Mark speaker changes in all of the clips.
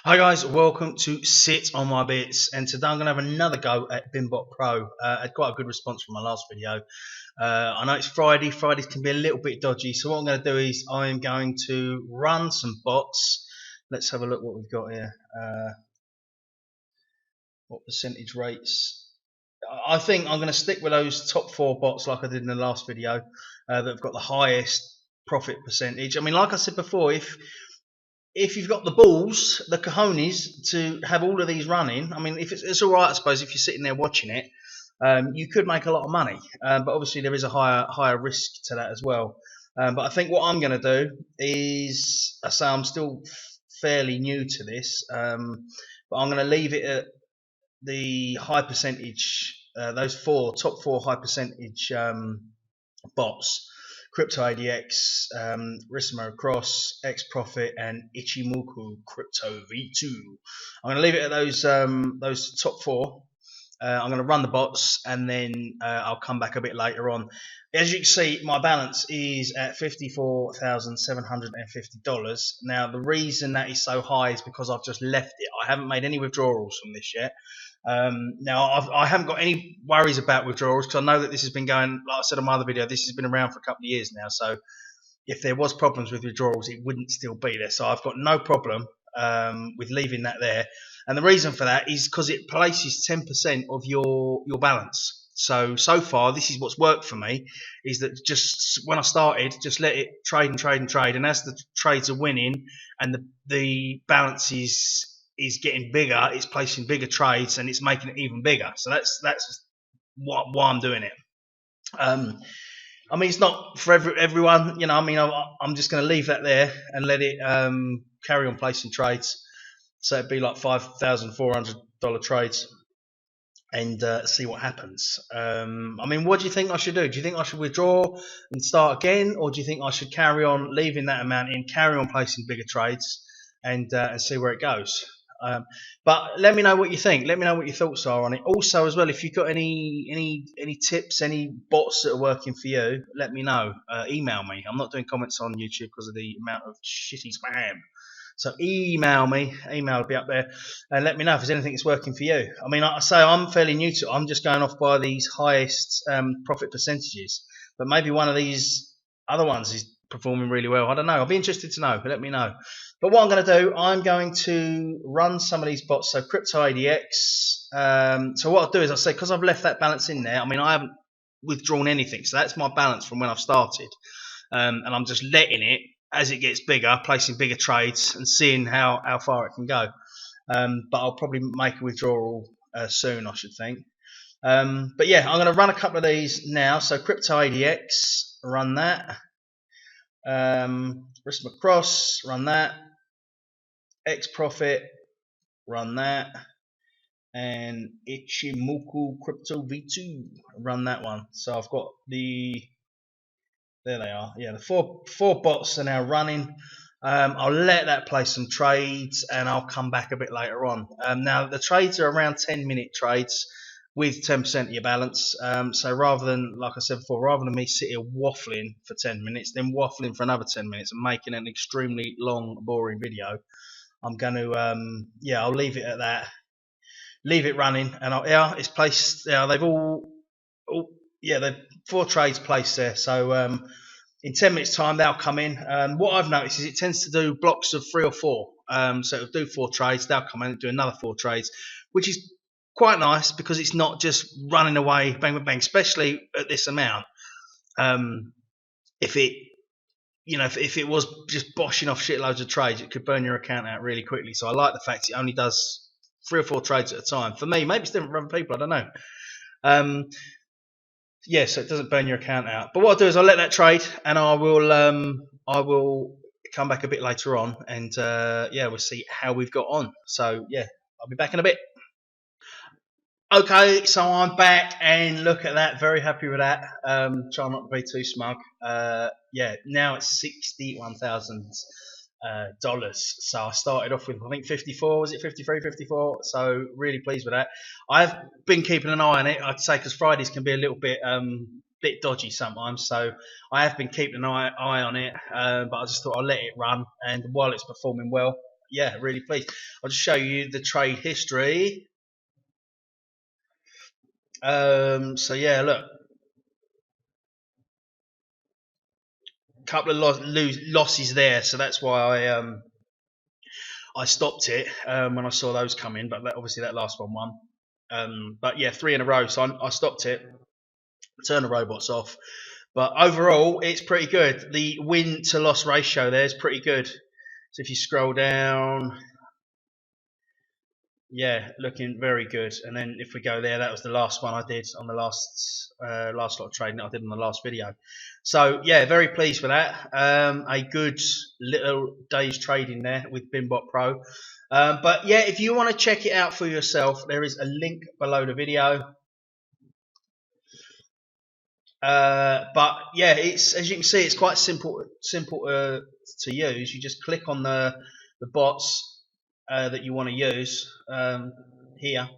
Speaker 1: Hi guys, welcome to Sit on My Bits, and today I'm going to have another go at Bimbot Pro. I had quite a good response from my last video. I know it's Friday. Fridays can be a little bit dodgy, so what I'm going to do is I'm going to run some bots. Let's have a look what we've got here. What percentage rates? I think I'm going to stick with those top 4 bots like I did in the last video that have got the highest profit percentage. I mean, like I said before, if you've got the balls, the cojones to have all of these running, I mean, if it's all right, I suppose, if you're sitting there watching it, you could make a lot of money. But obviously there is a higher risk to that as well. But I think what I'm going to do is, I say I'm still fairly new to this, but I'm going to leave it at the high percentage, those top four high percentage bots. Crypto ADX, Risma Cross, X Profit, and Ichimoku Crypto V2. I'm going to leave it at those top 4. I'm going to run the bots, and then I'll come back a bit later on. As you can see, my balance is at $54,750. Now, the reason that is so high is because I've just left it. I haven't made any withdrawals from this yet. Now, I haven't got any worries about withdrawals because I know that this has been going, like I said on my other video, this has been around for a couple of years now. So if there was problems with withdrawals, it wouldn't still be there. So I've got no problem with leaving that there. And the reason for that is because it places 10% of your balance. So far, this is what's worked for me, is that just when I started, just let it trade and trade and trade. And as the trades are winning and the balance is getting bigger, it's placing bigger trades and it's making it even bigger. So that's why I'm doing it. I mean, it's not for everyone, you know. I mean, I'm just going to leave that there and let it carry on placing trades. So it'd be like $5,400 trades, and see what happens. I mean, what do you think I should do? Do you think I should withdraw and start again, or do you think I should carry on leaving that amount in, carry on placing bigger trades, and see where it goes? But let me know what you think. Let me know what your thoughts are on it. Also, as well, if you've got any tips, any bots that are working for you, let me know. Email me. I'm not doing comments on YouTube because of the amount of shitty spam. So email me. Email will be up there, and let me know if there's anything that's working for you. I mean, like I say, I'm fairly new to it. I'm just going off by these highest profit percentages, but maybe one of these other ones is performing really well. I don't know. I'll be interested to know. Let me know. But what I'm going to do, I'm going to run some of these bots. So Crypto ADX. So what I'll do is I'll say, because I've left that balance in there, I mean, I haven't withdrawn anything. So that's my balance from when I've started. And I'm just letting it, as it gets bigger, placing bigger trades and seeing how far it can go. But I'll probably make a withdrawal soon, I should think. But yeah, I'm going to run a couple of these now. So Crypto ADX, run that. Risma Cross, run that. X Profit, run that. And Ichimoku Crypto V2, run that one. So I've got there they are. Yeah, the four bots are now running. I'll let that place some trades, and I'll come back a bit later on. Now the trades are around 10-minute trades with 10% of your balance. So rather than, like I said before, rather than me sit here waffling for 10 minutes, then waffling for another 10 minutes and making an extremely long, boring video, I'm going to, I'll leave it at that. Leave it running, and it's placed. They've they've 4 trades placed there. So in 10 minutes time they'll come in. What I've noticed is it tends to do blocks of 3 or 4. So it'll do 4 trades. They'll come in and do another 4 trades, which is quite nice because it's not just running away bang bang bang. Especially at this amount. If it was just boshing off shitloads of trades, it could burn your account out really quickly. So I like the fact it only does 3 or 4 trades at a time. For me, maybe it's different for other people, I don't know. So it doesn't burn your account out. But what I'll do is I'll let that trade, and I will come back a bit later on, and we'll see how we've got on. So yeah, I'll be back in a bit. Okay, so I'm back, and look at that. Very happy with that. Try not to be too smug. Now it's $61,000. So I started off with, I think, 54. Was it 53, 54? So really pleased with that. I've been keeping an eye on it, I'd say, because Fridays can be a little bit dodgy sometimes. So I have been keeping an eye on it, but I just thought I'll let it run, and while it's performing well, yeah, really pleased. I'll just show you the trade history. So yeah, look, a couple of losses there, so that's why I stopped it when I saw those come in. But obviously that last one won. But yeah, 3 in a row, so I stopped it, turned the robots off. But overall, it's pretty good. The win to loss ratio there is pretty good. So if you scroll down, yeah, looking very good. And then if we go there, that was the last one I did on the last lot of trading that I did in the last video. So yeah, very pleased with that. A good little day's trading there with BIMBot Pro. But yeah, if you want to check it out for yourself, there is a link below the video. But yeah, it's, as you can see, it's quite simple to use. You just click on the bots that you want to use here.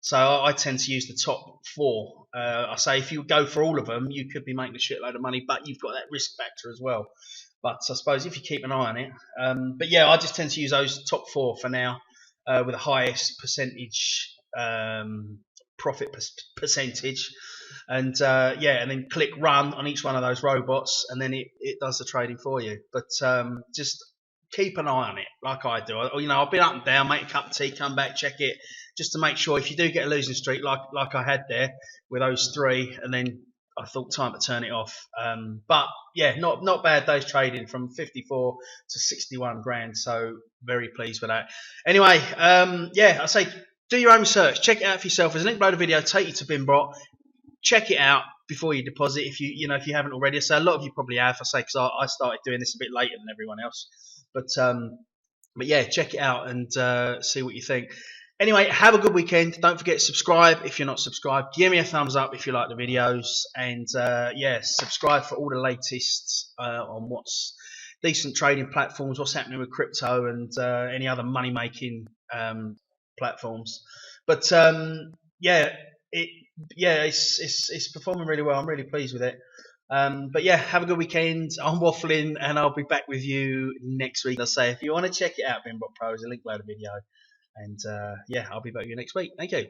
Speaker 1: So I tend to use the top 4. I say if you go for all of them, you could be making a shitload of money, but you've got that risk factor as well. But I suppose if you keep an eye on it, but yeah, I just tend to use those top 4 for now, with the highest percentage profit percentage. And yeah, and then click run on each one of those robots, and then it does the trading for you. But just keep an eye on it, like I do. I've been up and down, make a cup of tea, come back, check it, just to make sure if you do get a losing streak, like I had there with those 3, and then I thought time to turn it off. But yeah, not bad days trading, from 54 to 61 grand. So very pleased with that. Anyway, yeah, I say do your own research, check it out for yourself. There's a link below the video, take you to BIMBot. Check it out before you deposit if you haven't already. So a lot of you probably have. I say because I started doing this a bit later than everyone else. But yeah, check it out and see what you think. Anyway, have a good weekend. Don't forget to subscribe if you're not subscribed. Give me a thumbs up if you like the videos, and yeah, subscribe for all the latest on what's decent trading platforms, what's happening with crypto, and any other money making platforms. But yeah, it's performing really well. I'm really pleased with it. But yeah, have a good weekend. I'm waffling, and I'll be back with you next week. I'll say if you want to check it out, BIMBot Pro, there's a link below the video. And yeah, I'll be back with you next week. Thank you.